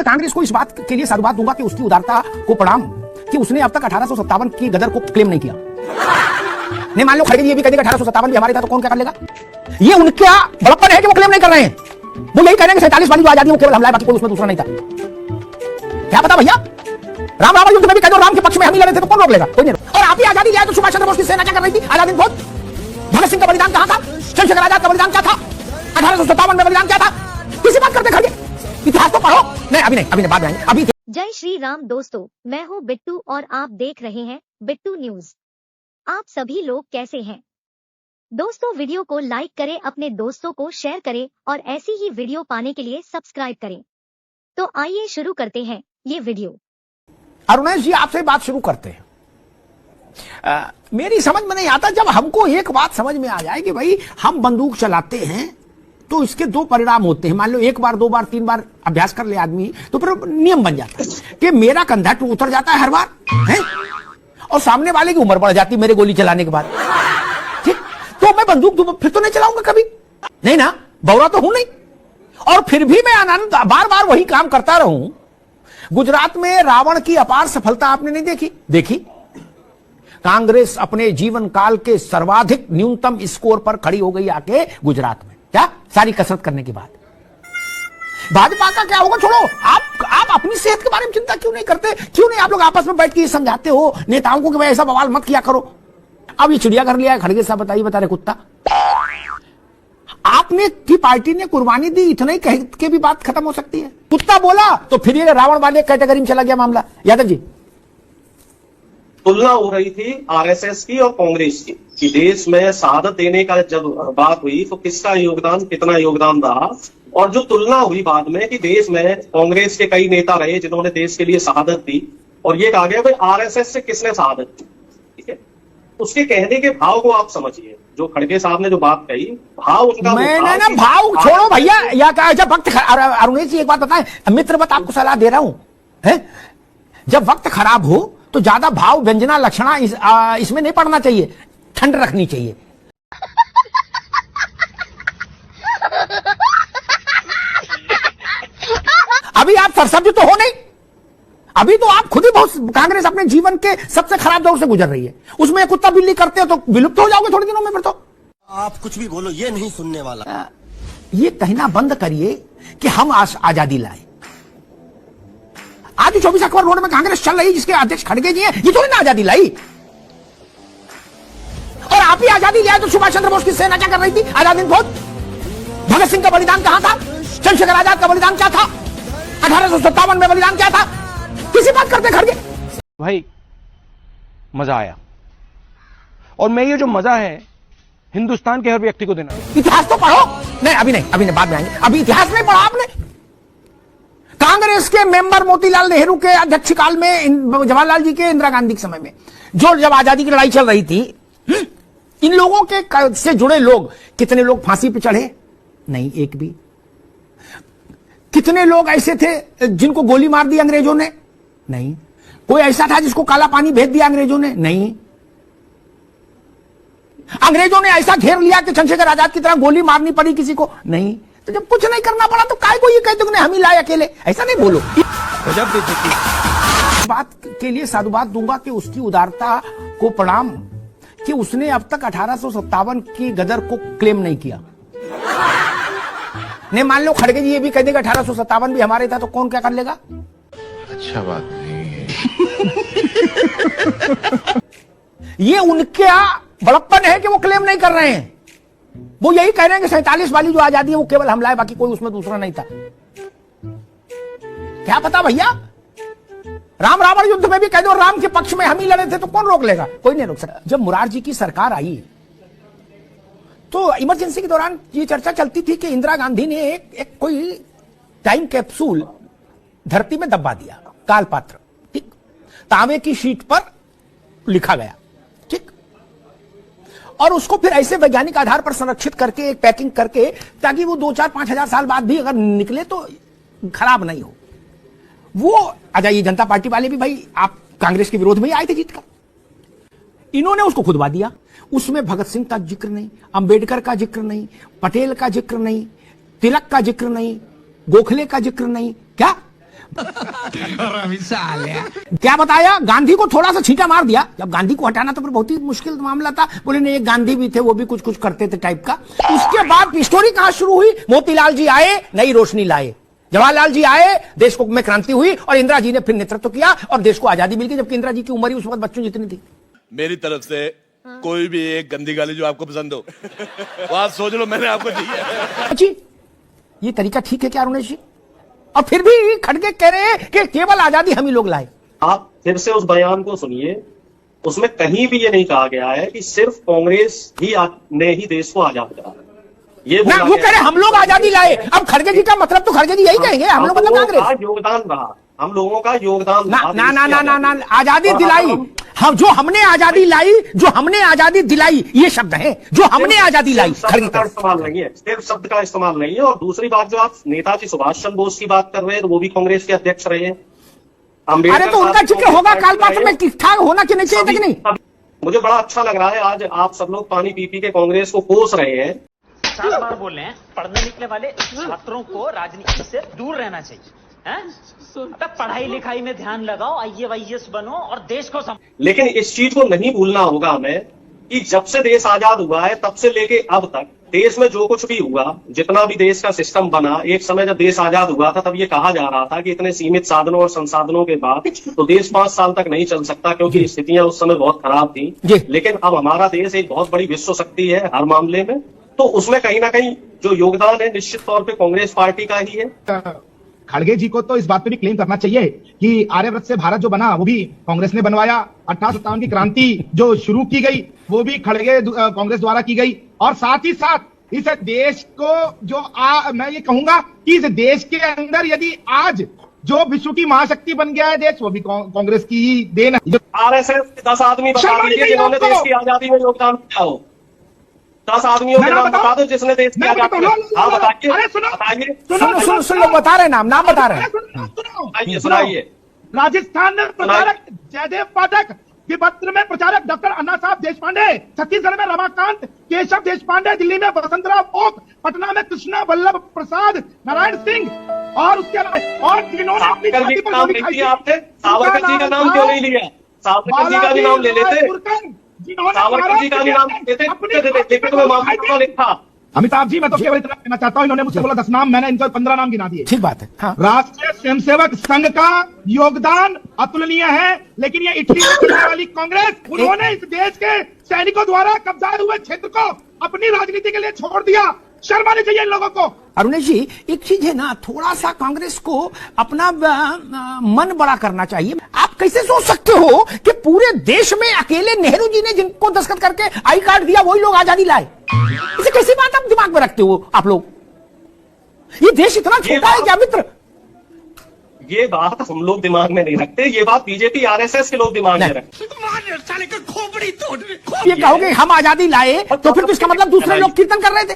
कांग्रेस को इस बात के लिए साधुवाद दूंगा कि उसकी उदारता को प्रणाम कि उसने अब तक 1857 की गदर को क्लेम नहीं किया। नहीं, मान लो खड़गे जी ये भी कह देगा 1857 भी हमारे था तो कौन क्या कर लेगा। ये उनका बड़प्पन है कि वो क्लेम नहीं कर रहे हैं। वो यही कह रहे हैं कि 47 वाली जो आजादी वो केवल हमला है, बाकी कोई उसमें दूसरा नहीं था। क्या पता भैया, राम रावण युद्ध में भी कह दो राम के पक्ष में हम ही लड़े थे तो कौन रोक लेगा, कोई नहीं। और आप ही आजादी लिया तो सुभाष चंद्र बोस की सेना क्या कर रही थी आजादी में? भगत सिंह का बलिदान कहां था? चंद्रशेखर आजाद का बलिदान क्या था? 1857 में बलिदान क्या था? किसी बात करते खड़गे, इतिहास तो पढ़ो। नहीं अभी नहीं, बाद में आएंगे अभी। जय श्री राम दोस्तों, मैं हूँ बिट्टू और आप देख रहे हैं बिट्टू न्यूज। आप सभी लोग कैसे हैं दोस्तों? वीडियो को लाइक करें, अपने दोस्तों को शेयर करें और ऐसी ही वीडियो पाने के लिए सब्सक्राइब करें। तो आइए शुरू करते हैं ये वीडियो। अरुणेश जी आपसे बात शुरू करते हैं। मेरी समझ में नहीं आता, जब हमको एक बात समझ में आ जाए कि भाई हम बंदूक चलाते हैं तो इसके दो परिणाम होते हैं। मान लो एक बार, दो बार, तीन बार अभ्यास कर ले आदमी तो फिर नियम बन जाता है कि मेरा कंधा उतर जाता है हर बार है और सामने वाले की उम्र बढ़ जाती है मेरे गोली चलाने के बाद। ठीक, तो मैं बंदूक फिर तो नहीं चलाऊंगा कभी, नहीं ना, बौरा तो हूं नहीं। और फिर भी मैं आनंद बार बार वही काम करता रहूं। गुजरात में रावण की अपार सफलता आपने नहीं देखी? कांग्रेस अपने जीवन काल के सर्वाधिक न्यूनतम स्कोर पर खड़ी हो गई आके गुजरात में, क्या सारी कसरत करने के बाद। भाजपा का क्या होगा छोड़ो, आप अपनी सेहत के बारे में चिंता क्यों नहीं करते? क्यों नहीं आप लोग आपस में बैठ के समझाते हो नेताओं को कि भाई ऐसा बवाल मत किया करो। अब ये चिड़ियाघर लिया है खड़गे साहब, बताइए, बता रहे कुत्ता। आपने की पार्टी ने कुर्बानी दी, इतना ही कह के भी बात खत्म हो सकती है? कुत्ता बोला तो फिर ये रावण वाले कैटेगरी में चला गया मामला। यादव जी, तुलना हो रही थी आरएसएस की और कांग्रेस की कि देश में शहादत देने का जब बात हुई तो किसका योगदान, कितना योगदान रहा। और जो तुलना हुई बाद में कि देश में कांग्रेस के कई नेता रहे जिन्होंने देश के लिए शहादत दी और ये कहा गया भाई आरएसएस से किसने शहादत दी। ठीक है, उसके कहने के भाव को आप समझिए। जो खड़गे साहब ने जो बात कही, भाव उनका, मैंने ना भाव छोड़ो भैया, या कहा जब वक्त अरुणेश जी एक बात बताएं, मित्रवत आपको सलाह दे रहा हूं है, जब वक्त खराब हो तो ज्यादा भाव व्यंजना लक्षणा इसमें नहीं पड़ना चाहिए, ठंड रखनी चाहिए। अभी आप सरसब्ज तो हो नहीं, अभी तो आप खुद ही बहुत, कांग्रेस अपने जीवन के सबसे खराब दौर से गुजर रही है। उसमें कुत्ता बिल्ली करते हो तो विलुप्त हो जाओगे थोड़े दिनों में। फिर तो आप कुछ भी बोलो, ये नहीं सुनने वाला। ये कहना बंद करिए कि हम आजादी लाए। आज 24 अक्टूबर रोड में कांग्रेस चल रही, जिसके अध्यक्ष खड़गे जी हैं, ये थोड़ी ना आजादी लाई। और आप ही आजादी लिया तो सुभाष चंद्र बोस की सेना क्या कर रही थी आजादी में? भगत सिंह का बलिदान कहां था? चंद्रशेखर आजाद का बलिदान क्या था? 1857 में बलिदान क्या था? किसी बात करते खड़गे। भाई मजा आया, और मैं ये जो मजा है हिंदुस्तान के हर व्यक्ति को देना। इतिहास तो पढ़ो। नहीं अभी नहीं, बाद में आएंगे। अभी इतिहास नहीं पढ़ा आपने? कांग्रेस के मेंबर मोतीलाल नेहरू के अध्यक्ष काल में, जवाहरलाल जी के, इंदिरा गांधी के समय में, जब आजादी की लड़ाई चल रही थी, इन लोगों के से जुड़े लोग, कितने लोग फांसी पे चढ़े? नहीं, एक भी। कितने लोग ऐसे थे जिनको गोली मार दी अंग्रेजों ने? नहीं। कोई ऐसा था जिसको काला पानी भेज दिया अंग्रेजों ने? नहीं। अंग्रेजों ने ऐसा घेर लिया कि चंद्रशेखर आजाद की तरह गोली मारनी पड़ी किसी को? नहीं। तो जब कुछ नहीं करना पड़ा तो काय को ये कहते हो हम ही लाए अकेले? ऐसा नहीं बोलो। बात के लिए साधुवाद दूंगा कि उसकी उदारता को प्रणाम कि उसने अब तक 1857 की गदर को क्लेम नहीं किया। नहीं, मान लो खड़गे जी ये भी कह देगा 1857 भी हमारे था तो कौन क्या कर लेगा। अच्छा बात नहीं है। ये उनका बड़प्पन है कि वो क्लेम नहीं कर रहे हैं। वो यही कह रहे हैं कि 47 वाली जो आजादी है वो केवल हमला है, बाकी कोई उसमें दूसरा नहीं था। क्या पता भैया, राम रावण युद्ध में भी कह दो राम के पक्ष में हम ही लड़े थे तो कौन रोक लेगा, कोई नहीं रोक सकता। जब मुरारजी की सरकार आई तो इमरजेंसी के दौरान ये चर्चा चलती थी कि इंदिरा गांधी ने एक कोई टाइम कैप्सूल धरती में दबा दिया, कालपात्र, ठीक, तांबे की शीट पर लिखा गया, ठीक, और उसको फिर ऐसे वैज्ञानिक आधार पर संरक्षित करके, एक पैकिंग करके, ताकि वो 2-4-5 हजार साल बाद भी अगर निकले तो खराब नहीं हो। वो अच्छा, ये जनता पार्टी वाले भी भाई आप कांग्रेस के विरोध में ही आए थे जीतकर, इन्होंने उसको खुदवा दिया। उसमें भगत सिंह का जिक्र नहीं, अंबेडकर का जिक्र नहीं, पटेल का जिक्र नहीं, तिलक का जिक्र नहीं, गोखले का जिक्र नहीं। क्या क्या बताया, गांधी को थोड़ा सा छींटा मार दिया। जब गांधी को हटाना तो फिर बहुत ही मुश्किल मामला था। बोले नहीं, एक गांधी भी थे, वो भी कुछ कुछ करते थे टाइप का। उसके बाद स्टोरी कहां शुरू हुई, मोतीलाल जी आए, नई रोशनी लाए, जवाहरलाल जी आए, देश को में क्रांति हुई, और इंदिरा जी ने फिर नेतृत्व किया और देश को आजादी मिल गई, जबकि इंदिरा जी की उम्र ही उस वक्त बच्चों जितनी थी। मेरी तरफ से कोई भी एक गंदी गाली जो आपको पसंद हो वो आप सोच लो, मैंने आपको दी है। जी, ये तरीका ठीक है क्या अरुणेश जी? और फिर भी खड़गे कह रहे हैं कि केवल आजादी हम ही लोग लाए। आप फिर से उस बयान को सुनिए, उसमें कहीं भी ये नहीं कहा गया है कि सिर्फ कांग्रेस ने ही देश को आजाद करा। ये ना, वो कह रहे हम लोग आजादी लाए। अब खड़गे जी का मतलब तो खड़गे जी यही कहेंगे, हम लोग मतलब कांग्रेस। योगदान रहा, हम लोगों का योगदान ना ना ना ना ना ना आजादी दिलाई, हम जो हमने आजादी लाई, जो हमने आजादी दिलाई, ये शब्द है, जो हमने आजादी लाई। शब्द का इस्तेमाल नहीं है, सिर्फ शब्द का इस्तेमाल नहीं है। और दूसरी बात, जो आप नेताजी सुभाष चंद्र बोस की बात कर रहे हैं, तो वो भी कांग्रेस के अध्यक्ष रहे हैं। अरे तो उनका जिक्र होगा काल पात्र में, ठीक ठाक होना कि नहीं चाहिए कि नहीं? मुझे बड़ा अच्छा लग रहा है आज आप सब लोग पानी पी पी के कांग्रेस को कोस रहे हैं। 7 बार बोल रहे हैं, पढ़ने निकले वाले छात्रों को राजनीति से दूर रहना चाहिए। अबे पढ़ाई लिखाई में ध्यान लगाओ, IAS बनो और देश को लेकिन इस चीज को नहीं भूलना होगा हमें कि जब से देश आजाद हुआ है तब से लेके अब तक देश में जो कुछ भी हुआ, जितना भी देश का सिस्टम बना, एक समय जब देश आजाद हुआ था तब ये कहा जा रहा था कि इतने सीमित साधनों और संसाधनों के बाद तो देश 5 साल तक नहीं चल सकता, क्योंकि स्थितियां उस समय बहुत खराब थी। लेकिन अब हमारा देश एक बहुत बड़ी विश्व शक्ति है हर मामले में, तो उसमें कहीं ना कहीं जो योगदान है निश्चित तौर पर कांग्रेस पार्टी का ही है। खड़गे जी को तो इस बात पे भी क्लेम करना चाहिए कि आर्यव्रत से भारत जो बना वो भी कांग्रेस ने बनवाया। 1857 की क्रांति जो शुरू की गई वो भी खड़गे कांग्रेस द्वारा की गई। और साथ ही साथ इस देश को जो मैं ये कहूंगा कि इस देश के अंदर यदि आज जो विश्व की महाशक्ति बन गया है देश, वो भी कांग्रेस की ही देन है। RSS 10 आदमी बता दीजिए जिन्होंने देश की आजादी में योगदान किया हो। 10 आदमियों के नाम बता दो जिसने देश की आजादी में। हाँ बताइए, सुन लो, बता रहे नाम बता रहे हैं। सुनाइए। राजस्थान में प्रचारक जयदेव पाठक, विपत्र में प्रचारक डॉक्टर अन्ना साहब देश पांडे, छत्तीसगढ़ में रमाकांत केशव देश पांडे, दिल्ली में वसंतराव ओक, पटना में कृष्णा वल्लभ प्रसाद नारायण सिंह, और उसके अलावा और जिन्होंने सावरकर जी का नाम नहीं लिया आपने? सावरकर जी का नाम क्यों नहीं लिया? सावरकर जी का भी नाम ले लेते, सावरकर जी का भी नाम लेते, लिखा। अमिताभ जी, मैं तो केवल इतना कहना चाहता हूँ, इन्होंने मुझसे बोला 10 नाम, मैंने इनको 15 नाम गिना दिए। ठीक बात है। हाँ। राष्ट्रीय स्वयंसेवक संघ का योगदान अतुलनीय है, लेकिन ये इटली में चलने वाली कांग्रेस, उन्होंने इस देश के सैनिकों द्वारा कब्जाए हुए क्षेत्र को अपनी राजनीति के लिए छोड़ दिया। शर्म आनी चाहिए इन लोगों को। अरुणेश जी, एक चीज है ना, थोड़ा सा कांग्रेस को अपना मन बड़ा करना चाहिए। आप कैसे सोच सकते हो कि पूरे देश में अकेले नेहरू जी ने जिनको दस्तखत करके आई कार्ड दिया वही लोग आजादी लाए? इसे कैसी बात आप दिमाग में रखते हो आप लोग? ये देश इतना छोटा है क्या मित्र? ये बात हम लोग दिमाग में नहीं रखते, ये बात बीजेपी RSS के लोग दिमाग में रखते। ये कहोगे हम आजादी लाए तो फिर तो इसका मतलब दूसरे लोग कीर्तन कर रहे थे।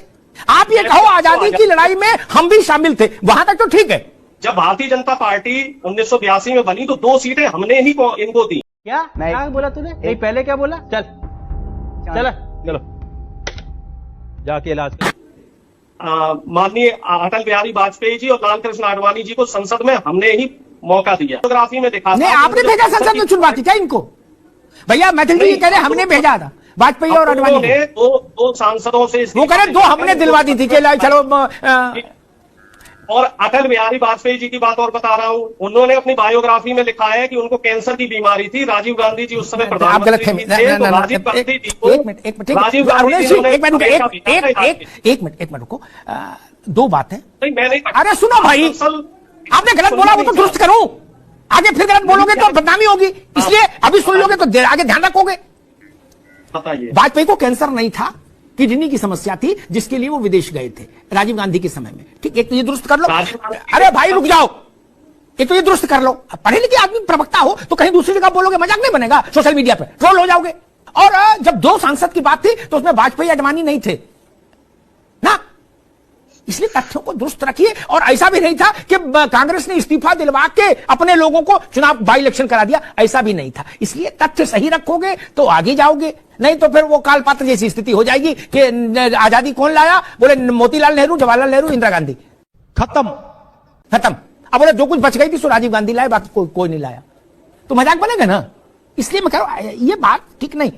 आप ये कहो आजादी की लड़ाई में हम भी शामिल थे, वहां तक तो ठीक है। जब भारतीय जनता पार्टी 1982 में बनी तो 2 सीटें हमने ही इनको दी। क्या बोला तूने? नहीं, पहले क्या बोला? चलो जाके इलाज कर। माननीय अटल बिहारी वाजपेयी जी और लालकृष्ण आडवाणी जी को संसद में हमने ही मौका दिया। फोटोग्राफी में दिखा नहीं, आपने भेजा संसद में चुनवाती क्या इनको? भैया मैथिल जी कह रहे हमने भेजा था वाजपेयी और आडवाणी ने। दो सांसदों से वो कह रहे 2 हमने दिलवा दी थी कि चलो। और अटल बिहारी वाजपेयी जी की बात और बता रहा हूं, उन्होंने अपनी बायोग्राफी में लिखा है कि उनको कैंसर की बीमारी थी। राजीव गांधी जी उस समय प्रधानमंत्री थे, तो राजीव गांधी जी को एक मिनट रुको। 2 बातें। अरे सुनो भाई, आपने गलत बोला वो तो दुरुस्त करूं, आगे फिर गलत बोलोगे तो बदनामी होगी, इसलिए अभी सुन लोगे तो आगे ध्यान रखोगे। वाजपेयी को कैंसर नहीं था, किडनी की समस्या थी जिसके लिए वो विदेश गए थे राजीव गांधी के समय में। ठीक, एक तो ये दुरुस्त कर लो। अरे भाई रुक जाओ, एक तो ये दुरुस्त कर लो। पढ़े लिखे आदमी प्रवक्ता हो तो कहीं दूसरी जगह बोलोगे, मजाक नहीं बनेगा, सोशल मीडिया पे ट्रोल हो जाओगे। और जब 2 सांसद की बात थी तो उसमें वाजपेयी आडवाणी नहीं थे ना, इसलिए तथ्यों को दुरुस्त रखिए। और ऐसा भी नहीं था कि कांग्रेस ने इस्तीफा दिलवा के अपने लोगों को चुनाव बाई इलेक्शन करा दिया, ऐसा भी नहीं था। इसलिए तथ्य सही रखोगे तो आगे जाओगे, नहीं तो फिर वो कालपात्र जैसी स्थिति हो जाएगी कि आजादी कौन लाया? बोले मोतीलाल नेहरू, जवाहरलाल नेहरू, इंदिरा गांधी। खत्म। अब बोले जो कुछ बच गई थी सो राजीव गांधी लाए, बाकी कोई नहीं लाया, तो मजाक बनेगा ना। इसलिए मैं कह रहा हूं ये बात ठीक नहीं।